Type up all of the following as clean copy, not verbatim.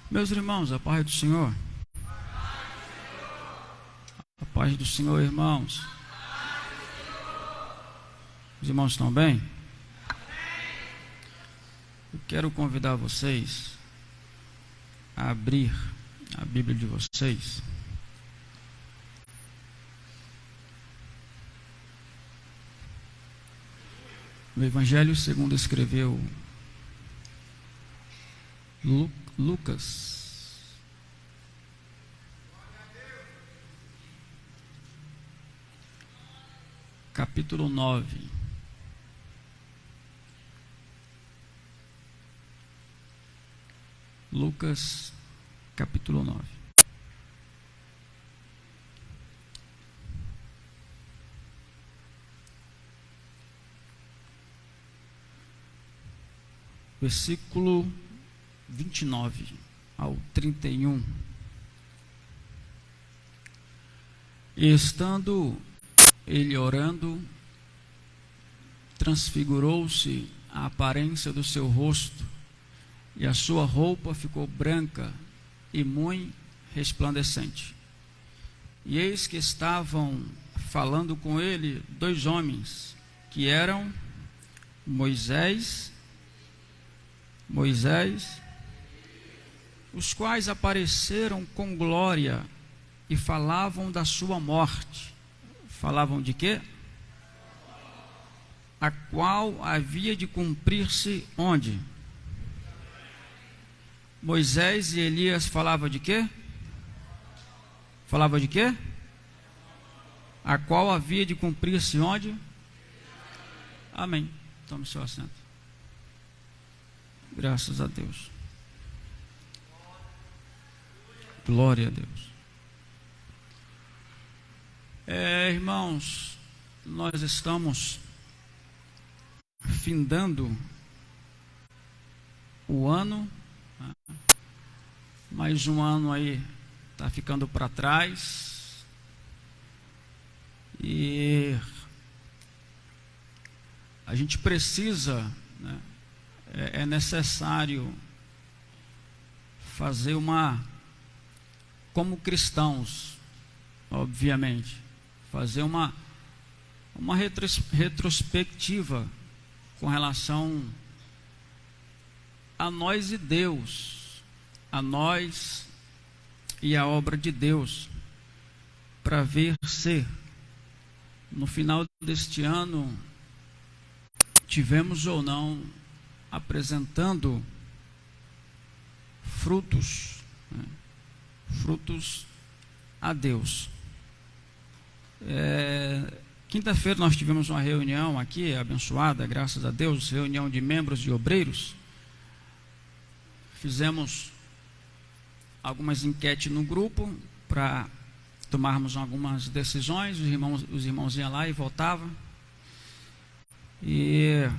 Meus irmãos, a paz do Senhor. A paz do Senhor, irmãos. Os irmãos estão bem? Eu quero convidar vocês a abrir a Bíblia de vocês no Evangelho segundo escreveu Lucas, capítulo 9. Lucas, capítulo 9. Versículo 29 ao 31. E estando ele orando, transfigurou-se a aparência do seu rosto, e a sua roupa ficou branca e muito resplandecente. E eis que estavam falando com ele dois homens, que eram Moisés, os quais apareceram com glória e falavam da sua morte. Falavam de quê? A qual havia de cumprir-se onde? Moisés e Elias falavam de quê? Falava de quê? A qual havia de cumprir-se onde? Amém. Tome seu assento. Graças a Deus. Glória a Deus. Irmãos, nós estamos findando o ano, né? Mais um ano aí está ficando para trás, e a gente precisa, né? É necessário fazer como cristãos, obviamente, fazer uma retrospectiva com relação a nós e Deus, a nós e a obra de Deus, para ver se no final deste ano tivemos ou não apresentando frutos, né? Frutos a Deus. Quinta-feira nós tivemos uma reunião aqui, abençoada, graças a Deus, reunião de membros e obreiros. Fizemos algumas enquetes no grupo para tomarmos algumas decisões. Os irmãos iam lá e voltavam. E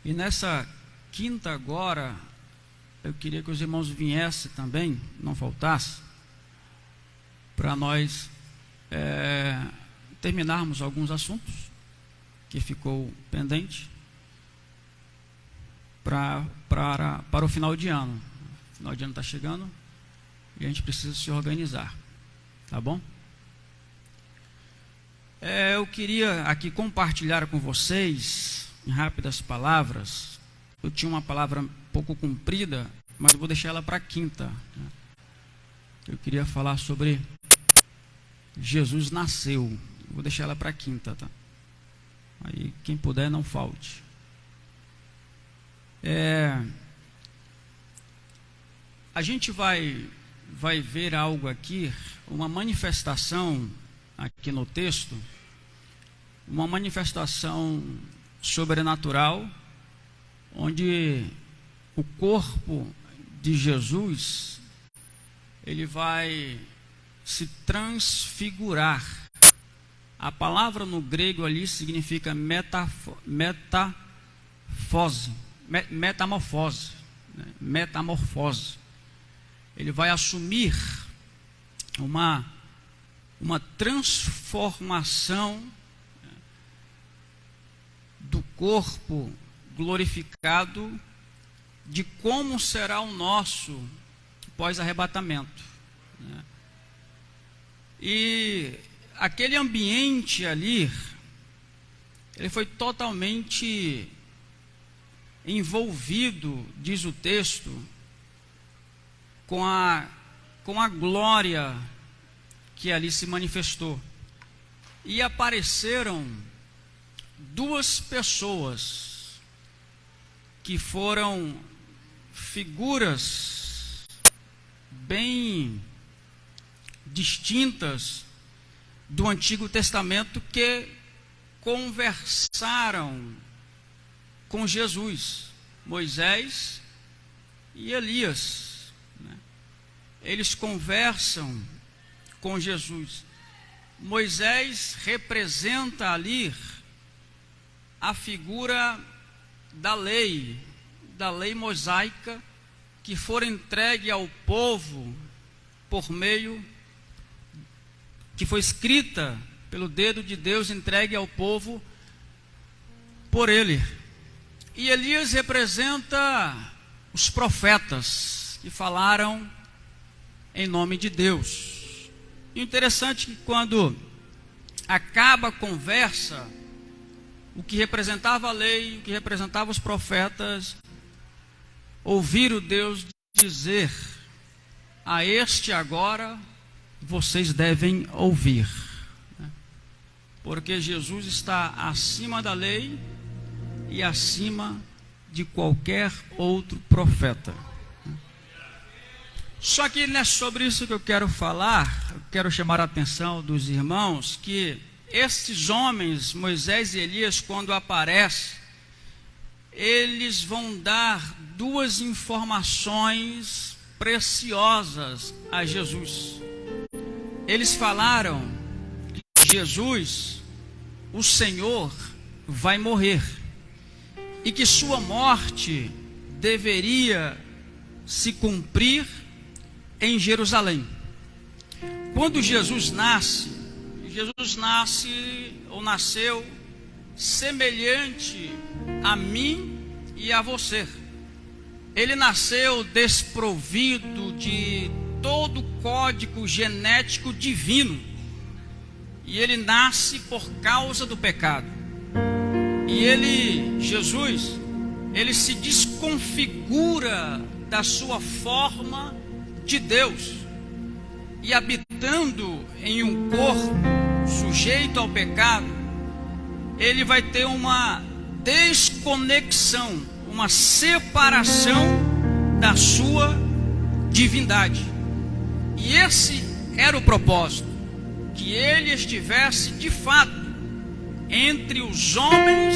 nessa quinta agora, eu queria que os irmãos viessem também, não faltasse, para nós terminarmos alguns assuntos que ficou pendente para o final de ano. O final de ano está chegando e a gente precisa se organizar, tá bom? Eu queria aqui compartilhar com vocês, em rápidas palavras. Eu tinha uma palavra um pouco comprida, mas eu vou deixar ela para quinta, né? Eu queria falar sobre Jesus nasceu. Vou deixar ela para quinta, tá? Aí quem puder não falte. A gente vai ver algo aqui, uma manifestação aqui no texto, uma manifestação sobrenatural, onde o corpo de Jesus, ele vai se transfigurar. A palavra no grego ali significa metamorfose, né? Metamorfose. Ele vai assumir uma transformação do corpo glorificado de como será o nosso pós-arrebatamento, né? E aquele ambiente ali, ele foi totalmente envolvido, diz o texto, com a glória que ali se manifestou. E apareceram duas pessoas que foram figuras bem distintas do Antigo Testamento, que conversaram com Jesus: Moisés e Elias, né? Eles conversam com Jesus. Moisés representa ali a figura da lei mosaica, que foi entregue ao povo por meio, que foi escrita pelo dedo de Deus, entregue ao povo por ele. E Elias representa os profetas que falaram em nome de Deus. E o interessante é que quando acaba a conversa, o que representava a lei, o que representava os profetas, ouviram Deus dizer: a este agora vocês devem ouvir, né? Porque Jesus está acima da lei e acima de qualquer outro profeta. Só que não é sobre isso que eu quero falar. Eu quero chamar a atenção dos irmãos que esses homens, Moisés e Elias, quando aparecem, eles vão dar duas informações preciosas a Jesus. Eles falaram que Jesus, o Senhor, vai morrer e que sua morte deveria se cumprir em Jerusalém. Quando Jesus nasce ou nasceu semelhante a mim e a você. Ele nasceu desprovido de todo o código genético divino, e ele nasce por causa do pecado. E Jesus, ele se desconfigura da sua forma de Deus, e habitando em um corpo sujeito ao pecado, ele vai ter uma desconexão, uma separação da sua divindade. E esse era o propósito, que ele estivesse de fato entre os homens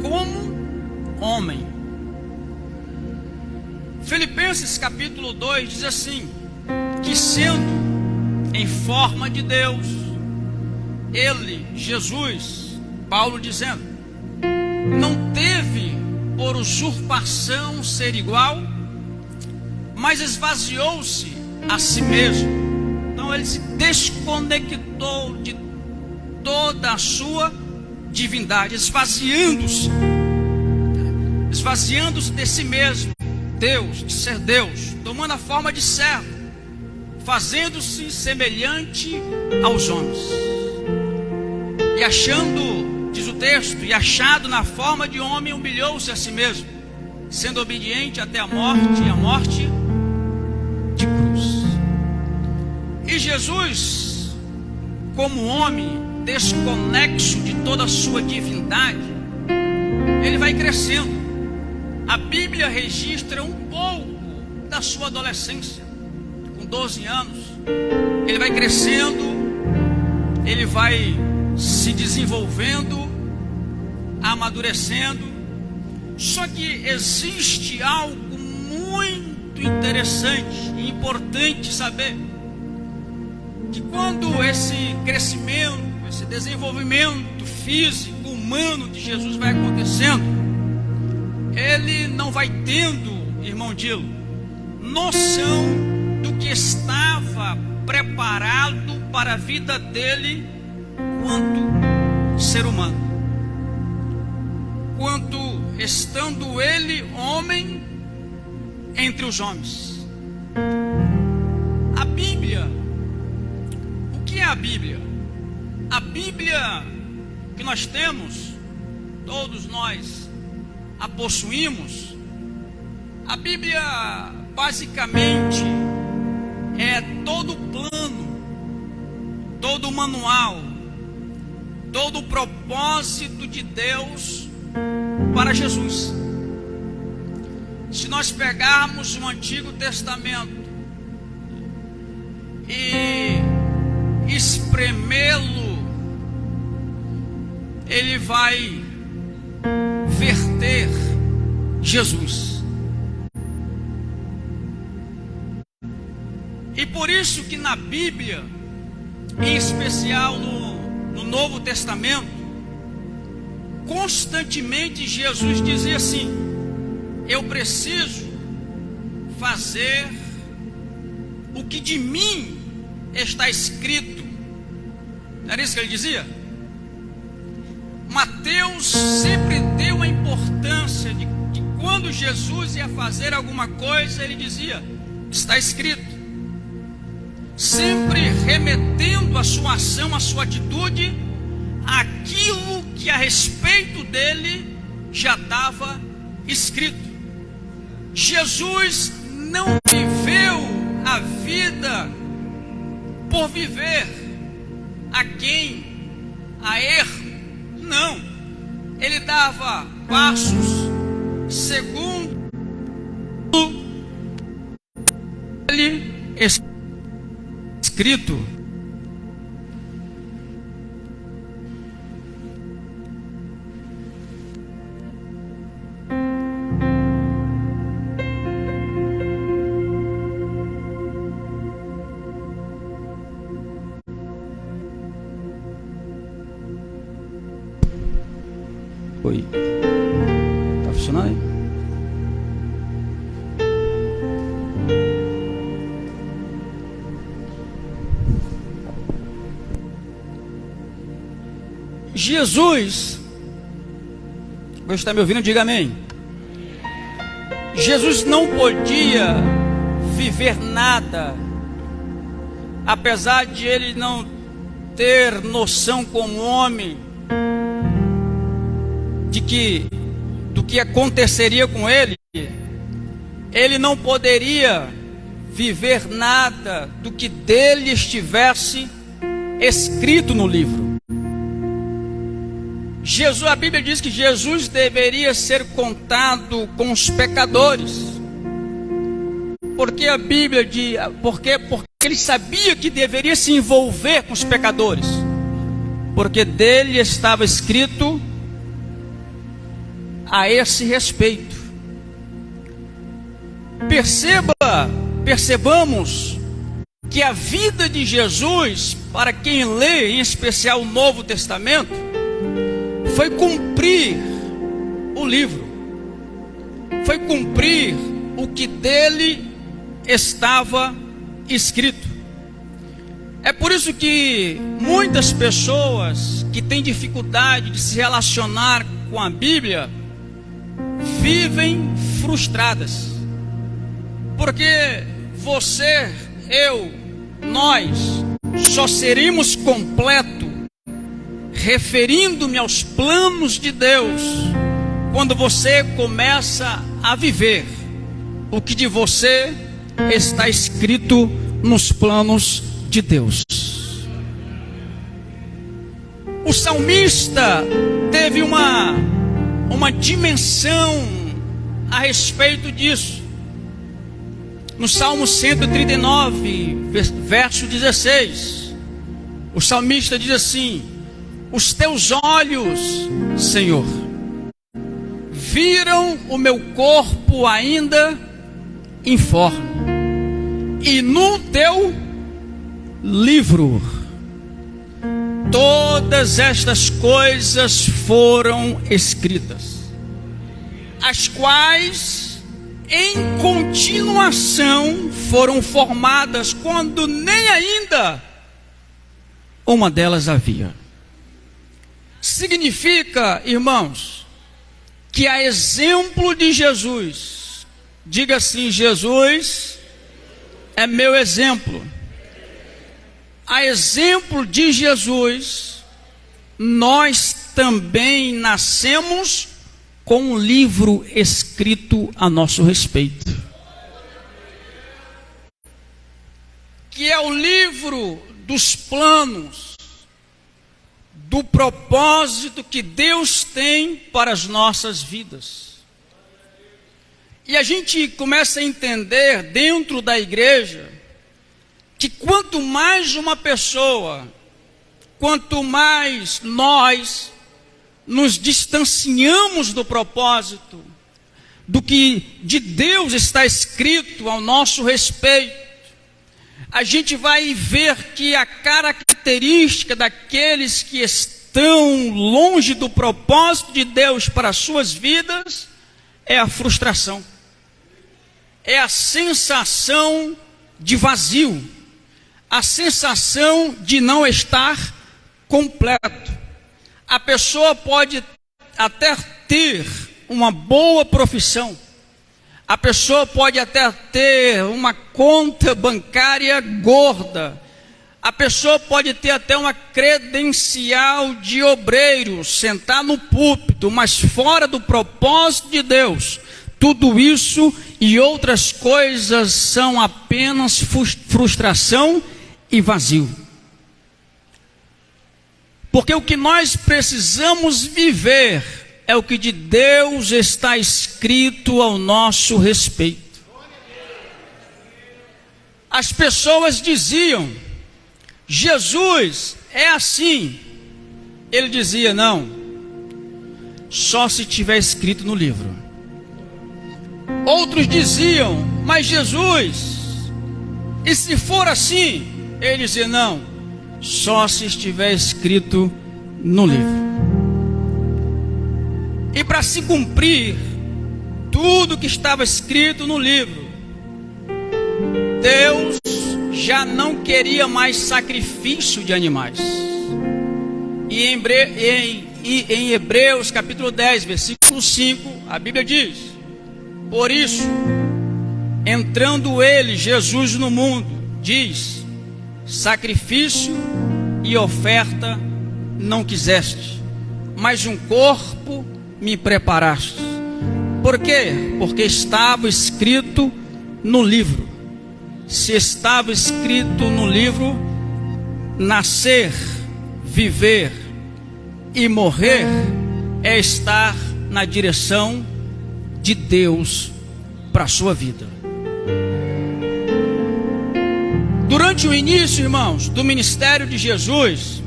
como homem. Filipenses capítulo 2 diz assim: que sendo em forma de Deus, ele, Jesus, Paulo dizendo, não teve por usurpação ser igual, mas esvaziou-se a si mesmo. Então ele se desconectou de toda a sua divindade, esvaziando-se de si mesmo, Deus, de ser Deus, tomando a forma de servo, fazendo-se semelhante aos homens. E achando, diz o texto, e achado na forma de homem, humilhou-se a si mesmo, sendo obediente até a morte, e a morte de cruz. E Jesus, como homem desconexo de toda a sua divindade, ele vai crescendo. A Bíblia registra um pouco da sua adolescência. Com 12 anos, ele vai crescendo, ele vai se desenvolvendo, amadurecendo. Só que existe algo muito interessante e importante saber, que quando esse crescimento, esse desenvolvimento físico, humano de Jesus vai acontecendo, ele não vai tendo, irmão Dilo, noção do que estava preparado para a vida dele quanto ser humano. Quanto estando ele homem, entre os homens. A Bíblia, o que é a Bíblia? A Bíblia que nós temos, todos nós a possuímos. A Bíblia basicamente é todo o plano, todo o manual, todo o propósito de Deus para Jesus. Se nós pegarmos o Antigo Testamento e espremê-lo, ele vai verter Jesus. E por isso que na Bíblia, em especial no Novo Testamento, constantemente Jesus dizia assim: eu preciso fazer o que de mim está escrito. Não era isso que ele dizia? Mateus sempre deu a importância de que quando Jesus ia fazer alguma coisa, ele dizia: está escrito. Sempre remetendo a sua ação, a sua atitude, àquilo que a respeito dele já estava escrito. Jesus não viveu a vida por viver a erro. Não. Ele dava passos segundo ele escrito. Oi. Tá funcionando aí? Jesus, você está me ouvindo? Diga amém. Jesus não podia viver nada, apesar de ele não ter noção como homem do que aconteceria com ele. Ele não poderia viver nada do que dele estivesse escrito no livro. A Bíblia diz que Jesus deveria ser contado com os pecadores, porque a Bíblia diz, porque ele sabia que deveria se envolver com os pecadores, porque dele estava escrito a esse respeito. Percebamos que a vida de Jesus, para quem lê em especial o Novo Testamento, foi cumprir o livro, foi cumprir o que dele estava escrito. É por isso que muitas pessoas que têm dificuldade de se relacionar com a Bíblia vivem frustradas, porque você, eu, nós só seríamos completos, referindo-me aos planos de Deus, quando você começa a viver o que de você está escrito nos planos de Deus. O salmista teve uma dimensão a respeito disso. No Salmo 139, verso 16, o salmista diz assim: os teus olhos, Senhor, viram o meu corpo ainda informe, e no teu livro todas estas coisas foram escritas, as quais em continuação foram formadas, quando nem ainda uma delas havia. Significa, irmãos, que a exemplo de Jesus, Diga assim: Jesus é meu exemplo. A exemplo de Jesus, nós também nascemos com um livro escrito a nosso respeito, que é o livro dos planos, do propósito que Deus tem para as nossas vidas. E a gente começa a entender dentro da igreja que quanto mais uma pessoa, quanto mais nós nos distanciamos do propósito, do que de Deus está escrito ao nosso respeito, a gente vai ver que a característica daqueles que estão longe do propósito de Deus para as suas vidas é a frustração. É a sensação de vazio, a sensação de não estar completo. A pessoa pode até ter uma boa profissão, a pessoa pode até ter uma conta bancária gorda, a pessoa pode ter até uma credencial de obreiro, sentar no púlpito, mas fora do propósito de Deus, tudo isso e outras coisas são apenas frustração e vazio. Porque o que nós precisamos viver é o que de Deus está escrito ao nosso respeito. As pessoas diziam: Jesus é assim. Ele dizia: não, só se tiver escrito no livro. Outros diziam: mas Jesus, e se for assim? Ele dizia: não, só se estiver escrito no livro. E para se cumprir tudo que estava escrito no livro, Deus já não queria mais sacrifício de animais. E em Hebreus capítulo 10, versículo 5, a Bíblia diz: por isso, entrando ele, Jesus, no mundo, diz: sacrifício e oferta não quiseste, mas um corpo me preparaste. Por quê? Porque estava escrito no livro. Se estava escrito no livro, nascer, viver e morrer é estar na direção de Deus para a sua vida. Durante o início, irmãos, do ministério de Jesus,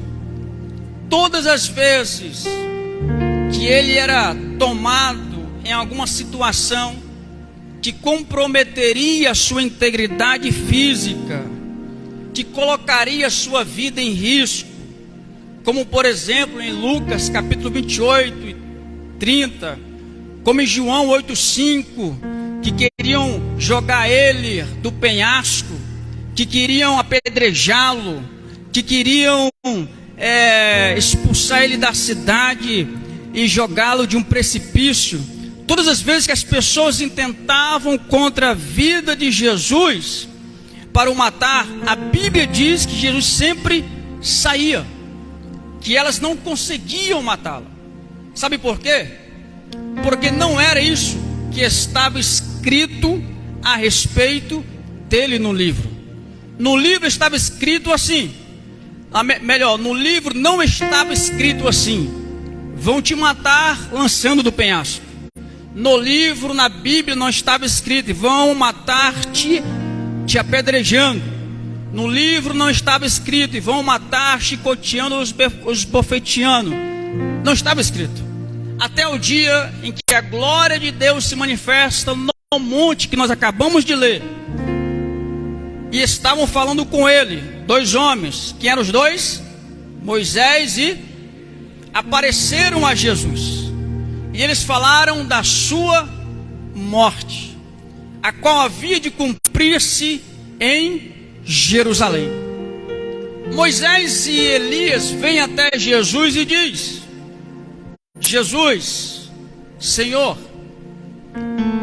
todas as vezes que ele era tomado em alguma situação que comprometeria a sua integridade física, que colocaria a sua vida em risco, como por exemplo em Lucas capítulo 28 e 30, como em João 8,5, que queriam jogar ele do penhasco, que queriam apedrejá-lo, que queriam expulsar ele da cidade e jogá-lo de um precipício. Todas as vezes que as pessoas intentavam contra a vida de Jesus para o matar, a Bíblia diz que Jesus sempre saía, que elas não conseguiam matá-lo. Sabe por quê? Porque não era isso que estava escrito a respeito dele no livro. No livro estava escrito assim, no livro não estava escrito assim: vão te matar lançando do penhasco. No livro, na Bíblia, não estava escrito: vão matar-te te apedrejando. No livro não estava escrito: e vão matar chicoteando os bofeteando. Não estava escrito. Até o dia em que a glória de Deus se manifesta no monte que nós acabamos de ler. E estavam falando com ele dois homens. Quem eram os dois? Moisés e apareceram a Jesus. E eles falaram da sua morte, a qual havia de cumprir-se em Jerusalém. Moisés e Elias vêm até Jesus e diz: Jesus, Senhor,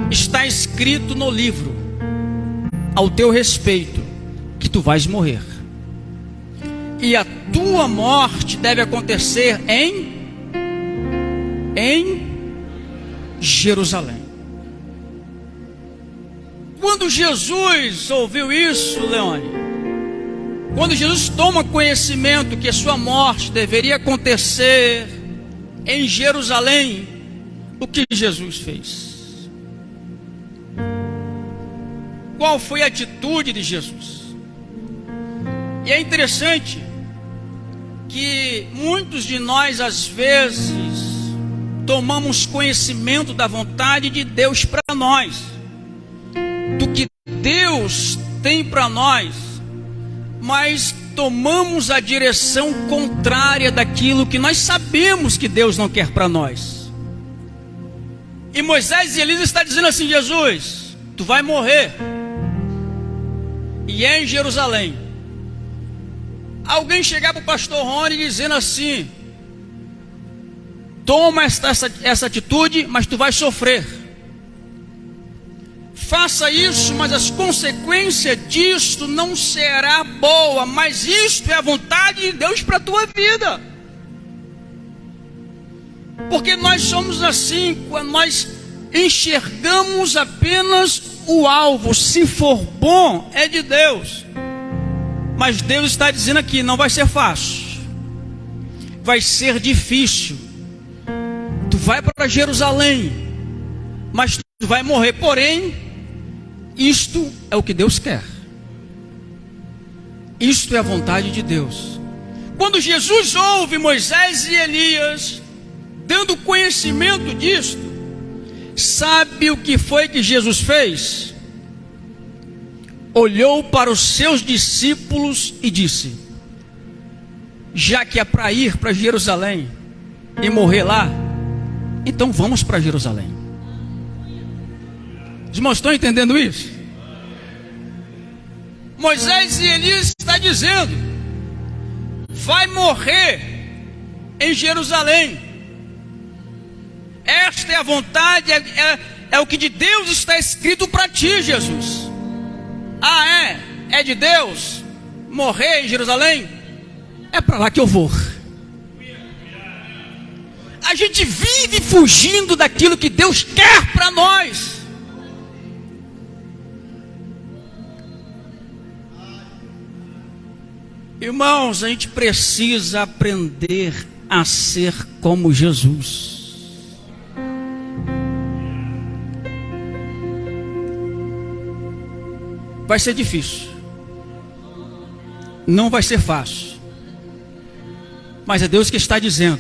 está escrito no livro ao teu respeito que tu vais morrer. E a tua morte deve acontecer em Jerusalém. Quando Jesus ouviu isso, Leone, quando Jesus toma conhecimento que a sua morte deveria acontecer em Jerusalém, o que Jesus fez? Qual foi a atitude de Jesus? E é interessante que muitos de nós, às vezes, tomamos conhecimento da vontade de Deus para nós, do que Deus tem para nós, mas tomamos a direção contrária daquilo que nós sabemos que Deus não quer para nós. E Moisés e Elias estão dizendo assim: Jesus, tu vai morrer, e é em Jerusalém. Alguém chegar para o pastor Rony dizendo assim: toma essa atitude, mas tu vai sofrer. Faça isso, mas as consequências disto não será boa. Mas isto é a vontade de Deus para a tua vida. Porque nós somos assim, quando nós enxergamos apenas o alvo. Se for bom, é de Deus. Mas Deus está dizendo aqui: não vai ser fácil, vai ser difícil. Tu vai para Jerusalém, mas tu vai morrer. Porém, isto é o que Deus quer. Isto é a vontade de Deus. Quando Jesus ouve Moisés e Elias dando conhecimento disto, sabe o que foi que Jesus fez? Olhou para os seus discípulos e disse: já que é para ir para Jerusalém e morrer lá, então vamos para Jerusalém. Os irmãos estão entendendo isso? Moisés e Elias está dizendo: vai morrer em Jerusalém. Esta é a vontade, é o que de Deus está escrito para ti, Jesus. Ah, é de Deus morrer em Jerusalém? É para lá que eu vou. A gente vive fugindo daquilo que Deus quer para nós. Irmãos, a gente precisa aprender a ser como Jesus. Vai ser difícil, não vai ser fácil, mas é Deus que está dizendo.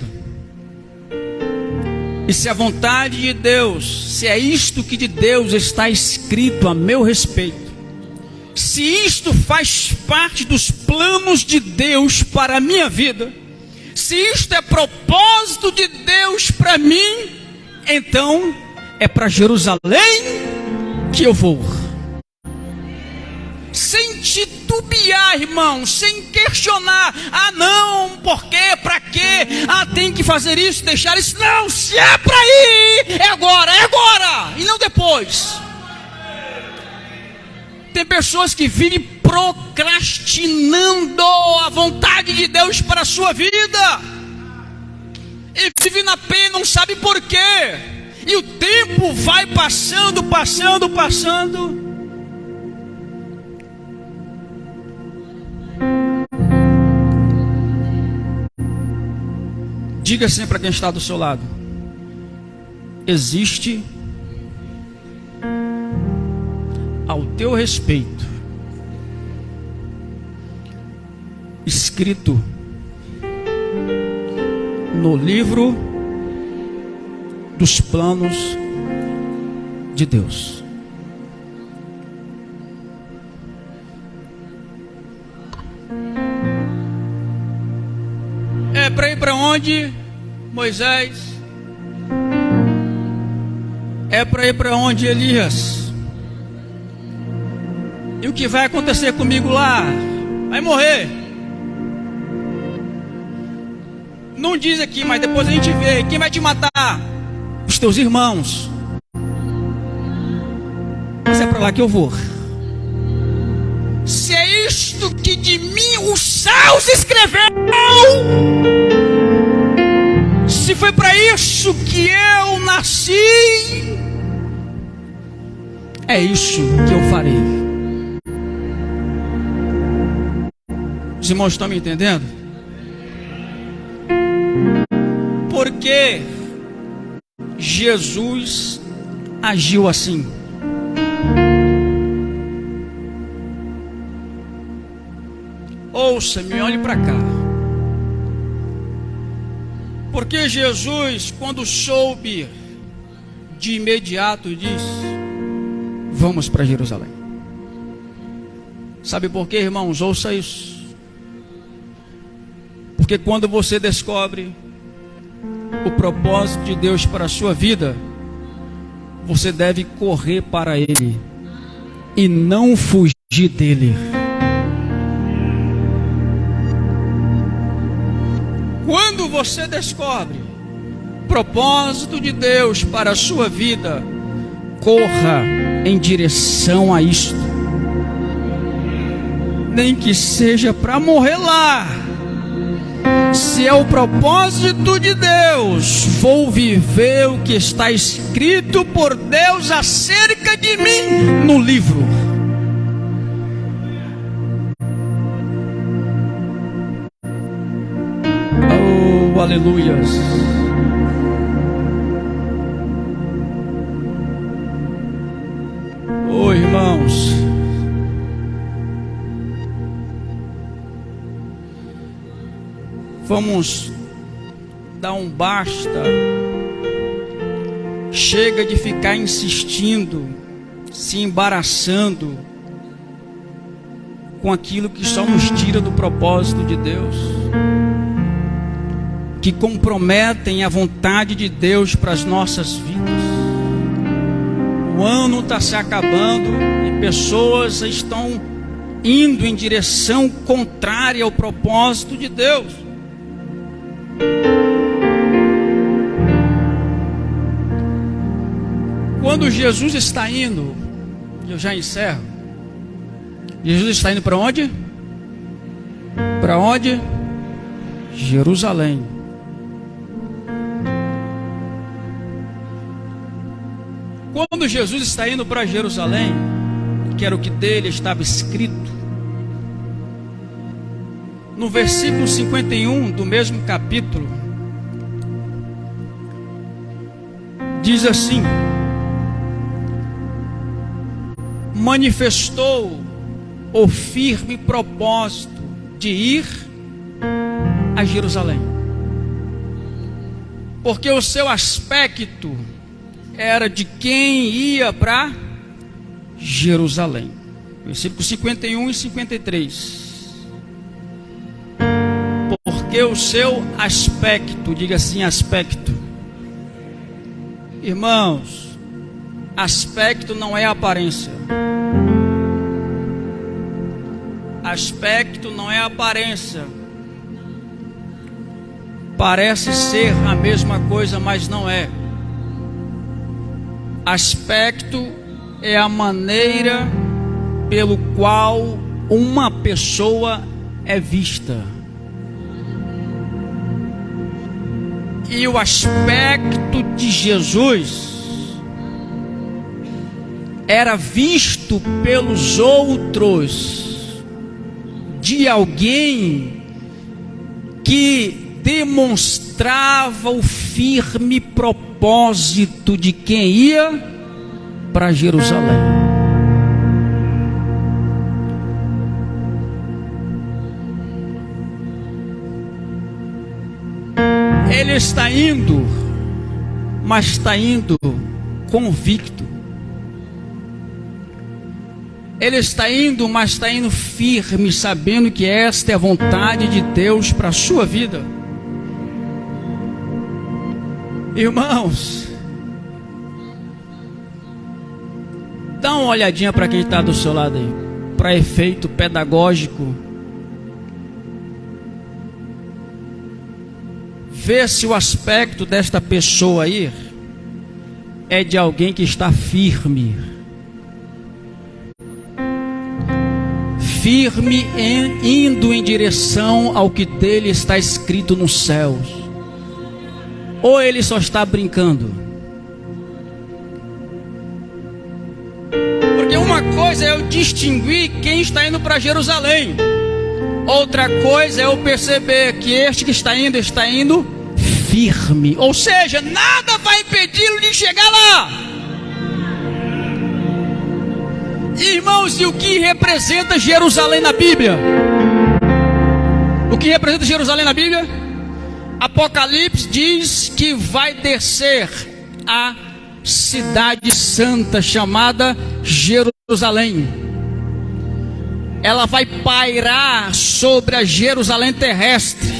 E se a vontade de Deus, se é isto que de Deus está escrito a meu respeito, se isto faz parte dos planos de Deus para a minha vida, se isto é propósito de Deus para mim, então é para Jerusalém que eu vou. Sem titubear, irmão, sem questionar. Ah, não, por quê, para quê? Ah, tem que fazer isso, deixar isso. Não, se é para ir, é agora e não depois. Tem pessoas que vivem procrastinando a vontade de Deus para a sua vida, e vive na pena, não sabe por quê. E o tempo vai passando. Diga assim para quem está do seu lado: existe ao teu respeito escrito no livro dos planos de Deus. É para ir para onde, Moisés? É para ir para onde, Elias? E o que vai acontecer comigo lá? Vai morrer. Não diz aqui, mas depois a gente vê. Quem vai te matar? Os teus irmãos. para lá que eu vou. Se é isto que de mim os céus escreveu, se foi para isso que eu nasci, é isso que eu farei. Os irmãos estão me entendendo? Porque Jesus agiu assim. Ouça-me, olhe para cá. Porque Jesus, quando soube, de imediato disse: vamos para Jerusalém. Sabe por quê, irmãos? Ouça isso. Porque quando você descobre o propósito de Deus para a sua vida, você deve correr para Ele e não fugir dele. Quando você descobre o propósito de Deus para a sua vida, corra em direção a isto. Nem que seja para morrer lá. Se é o propósito de Deus, vou viver o que está escrito por Deus acerca de mim no livro. Oh, aleluias. Oh, irmãos, vamos dar um basta. Chega de ficar insistindo, se embaraçando com aquilo que só nos tira do propósito de Deus, que comprometem a vontade de Deus para as nossas vidas. O ano está se acabando e pessoas estão indo em direção contrária ao propósito de Deus. Quando Jesus está indo, eu já encerro. Jesus está indo para onde? Para onde? Jerusalém. Quando Jesus está indo para Jerusalém, que era o que dele estava escrito, no versículo 51 do mesmo capítulo, diz assim: manifestou o firme propósito de ir a Jerusalém, porque o seu aspecto era de quem ia para Jerusalém. Versículos 51 e 53. Porque o seu aspecto, diga assim, aspecto. Irmãos, aspecto não é aparência. Aspecto não é aparência. Parece ser a mesma coisa, mas não é. Aspecto é a maneira pelo qual uma pessoa é vista. E o aspecto de Jesus era visto pelos outros de alguém que demonstrava o firme propósito de quem ia para Jerusalém. Ele está indo, mas está indo convicto. Ele está indo, mas está indo firme, sabendo que esta é a vontade de Deus para a sua vida. Irmãos, dá uma olhadinha para quem está do seu lado aí, para efeito pedagógico. Vê se o aspecto desta pessoa aí é de alguém que está firme. firme, indo em direção ao que dele está escrito nos céus? Ou ele só está brincando? Porque uma coisa é eu distinguir quem está indo para Jerusalém, outra coisa é eu perceber que este que está indo firme, ou seja, nada vai impedi-lo de chegar lá. Irmãos, e o que representa Jerusalém na Bíblia? O que representa Jerusalém na Bíblia? Apocalipse diz que vai descer a cidade santa chamada Jerusalém. Ela vai pairar sobre a Jerusalém terrestre.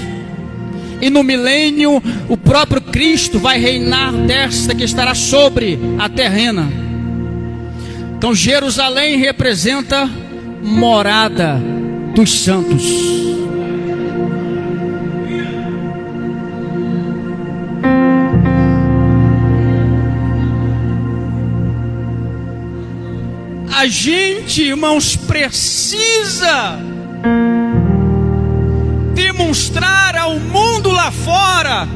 E no milênio, o próprio Cristo vai reinar desta que estará sobre a terrena. Então Jerusalém representa morada dos santos. A gente, irmãos, precisa demonstrar ao mundo lá fora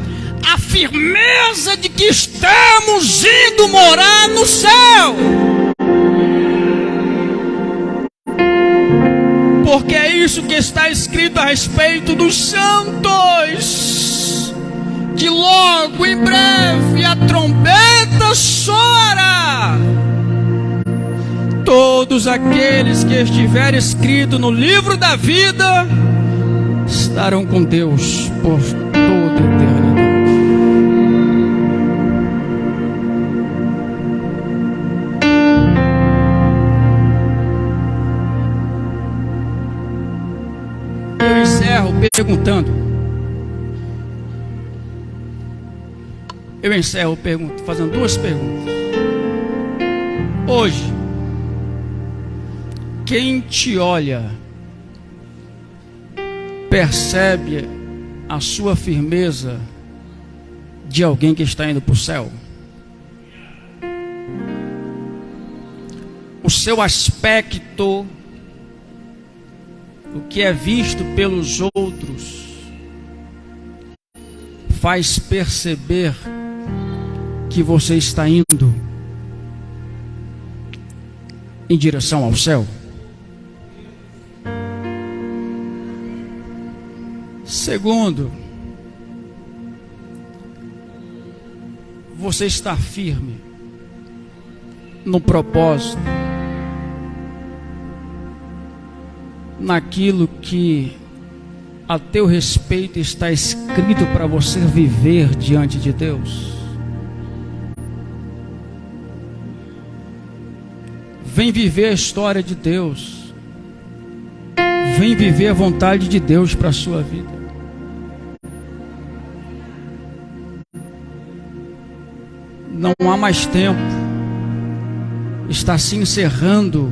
a firmeza de que estamos indo morar no céu. Porque é isso que está escrito a respeito dos santos, que logo em breve a trombeta soará. Todos aqueles que estiverem escritos no livro da vida estarão com Deus por toda a eternidade. Eu encerro fazendo duas perguntas. Hoje, quem te olha percebe a sua firmeza de alguém que está indo para o céu? O seu aspecto, o que é visto pelos outros, faz perceber que você está indo em direção ao céu? Segundo, você está firme no propósito, naquilo que a teu respeito está escrito para você viver diante de Deus? Vem viver a história de Deus, vem viver a vontade de Deus para a sua vida. Não há mais tempo, está se encerrando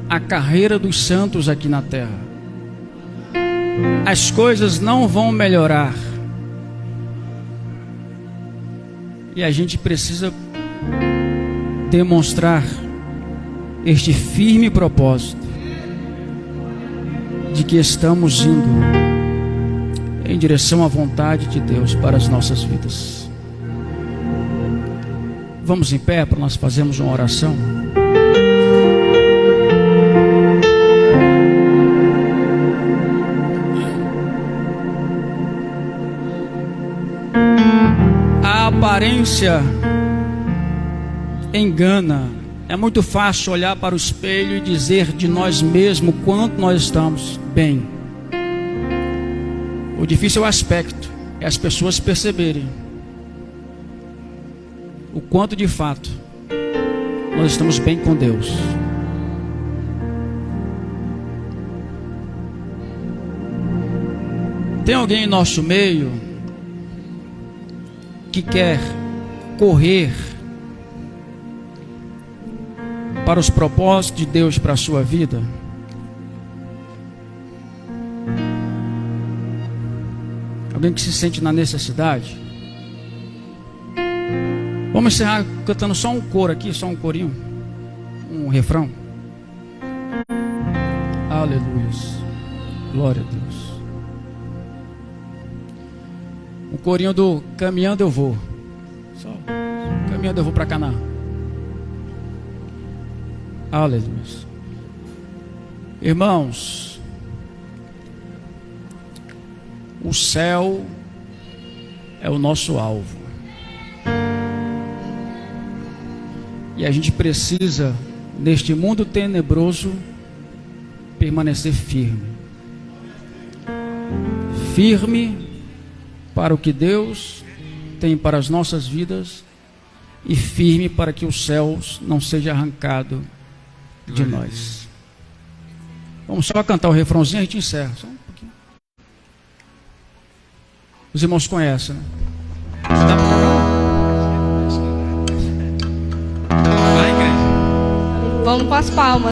a carreira dos santos aqui na terra. As coisas não vão melhorar, e a gente precisa demonstrar este firme propósito de que estamos indo em direção à vontade de Deus para as nossas vidas. Vamos em pé para nós fazermos uma oração. A aparência engana. É muito fácil olhar para o espelho e dizer de nós mesmos quanto nós estamos bem. O difícil é o aspecto, é as pessoas perceberem o quanto de fato nós estamos bem com Deus. Tem alguém em nosso meio que quer correr para os propósitos de Deus para a sua vida? Alguém que se sente na necessidade? Vamos encerrar cantando só um coro aqui, só um corinho, um refrão. Aleluia. Aleluia. Glória a Deus. O corinho do Caminhando Eu Vou. Só caminhando eu vou para Canaã. Aleluia. Irmãos, o céu é o nosso alvo. E a gente precisa, neste mundo tenebroso, permanecer firme. Firme para o que Deus tem para as nossas vidas e firme para que os céus não seja arrancado de nós. Vamos só cantar o refrãozinho e a gente encerra. Só um pouquinho. Os irmãos conhecem, né? Dá para tocar? Vamos com as palmas.